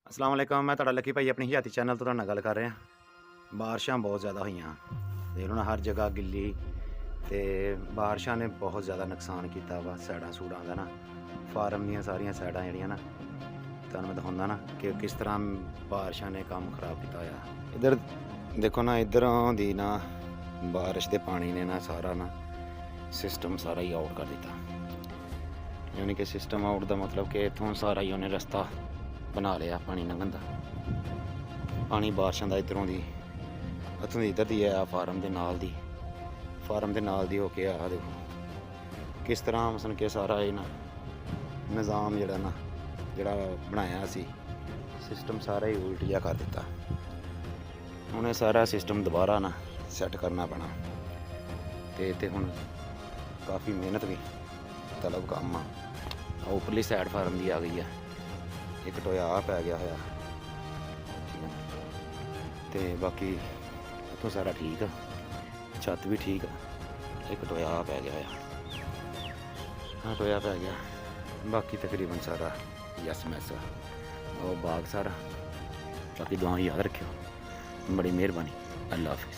ਅਸਲਾਮ ਵਾਲੇਕਮ। ਮੈਂ ਤੁਹਾਡਾ ਲੱਕੀ ਭਾਈ ਆਪਣੀ ਹਯਾਤੀ ਚੈਨਲ ਤੋਂ ਤੁਹਾਡੇ ਨਾਲ ਗੱਲ ਕਰ ਰਿਹਾ। ਬਾਰਿਸ਼ਾਂ ਬਹੁਤ ਜ਼ਿਆਦਾ ਹੋਈਆਂ ਤੇ ਉਹਨਾਂ ਹਰ ਜਗ੍ਹਾ ਗਿੱਲੀ ਤੇ ਬਾਰਿਸ਼ਾਂ ਨੇ ਬਹੁਤ ਜ਼ਿਆਦਾ ਨੁਕਸਾਨ ਕੀਤਾ ਵਾ ਸਾਈਡਾਂ ਸੂੜਾਂ ਦਾ ਨਾ। ਫਾਰਮ ਦੀਆਂ ਸਾਰੀਆਂ ਸਾਈਡਾਂ ਜਿਹੜੀਆਂ ਨਾ ਤੁਹਾਨੂੰ ਮੈਂ ਦਿਖਾਉਂਦਾ ਨਾ ਕਿ ਕਿਸ ਤਰ੍ਹਾਂ ਬਾਰਿਸ਼ਾਂ ਨੇ ਕੰਮ ਖਰਾਬ ਕੀਤਾ ਹੋਇਆ। ਇੱਧਰ ਦੇਖੋ ਨਾ, ਇੱਧਰੋਂ ਦੀ ਨਾ ਬਾਰਿਸ਼ ਦੇ ਪਾਣੀ ਨੇ ਨਾ ਸਾਰਾ ਨਾ ਸਿਸਟਮ ਸਾਰਾ ਹੀ ਆਊਟ ਕਰ ਦਿੱਤਾ। ਯਾਨੀ ਕਿ ਸਿਸਟਮ ਆਊਟ ਦਾ ਮਤਲਬ ਕਿ ਇੱਥੋਂ ਸਾਰਾ ਹੀ ਉਹਨੇ ਰਸਤਾ ਬਣਾ ਲਿਆ ਪਾਣੀ ਲੰਘਣ ਦਾ। ਪਾਣੀ ਬਾਰਿਸ਼ਾਂ ਦਾ ਇੱਧਰੋਂ ਦੀ ਇੱਥੋਂ ਦੀ ਇੱਧਰ ਦੀ ਆ ਫਾਰਮ ਦੇ ਨਾਲ ਦੀ ਹੋ ਕੇ ਆ ਦੇਖੋ ਕਿਸ ਤਰ੍ਹਾਂ ਮਸਲ ਕਿ ਸਾਰਾ ਇਹ ਨਾ ਨਿਜ਼ਾਮ ਜਿਹੜਾ ਬਣਾਇਆ ਸੀ ਸਿਸਟਮ ਸਾਰਾ ਹੀ ਉਲਟ ਜਿਹਾ ਕਰ ਦਿੱਤਾ। ਹੁਣ ਇਹ ਸਾਰਾ ਸਿਸਟਮ ਦੁਬਾਰਾ ਨਾ ਸੈੱਟ ਕਰਨਾ ਪੈਣਾ ਤੇ ਹੁਣ ਕਾਫੀ ਮਿਹਨਤ ਵੀ ਤਲਬ ਕੰਮ ਆ। ਉੱਪਰਲੀ ਸਾਈਡ ਫਾਰਮ ਦੀ ਆ ਗਈ ਆ, ਇੱਕ ਟੋਇਆ ਆ ਪੈ ਗਿਆ ਹੋਇਆ, ਠੀਕ ਹੈ। ਤੇ ਬਾਕੀ ਇੱਥੋਂ ਸਾਰਾ ਠੀਕ ਆ, ਛੱਤ ਵੀ ਠੀਕ ਆ, ਇੱਕ ਟੋਇਆ ਆ ਪੈ ਗਿਆ ਹੋਇਆ, ਹਾਂ ਟੋਇਆ ਪੈ ਗਿਆ। ਬਾਕੀ ਤਕਰੀਬਨ ਸਾਰਾ ਯਸ ਮੈਸ ਆ, ਉਹ ਬਾਗ ਸਾਰਾ। ਬਾਕੀ ਦੁਆ ਯਾਦ ਰੱਖਿਓ। ਬੜੀ ਮਿਹਰਬਾਨੀ। ਅੱਲਾ ਹਾਫਿਜ਼।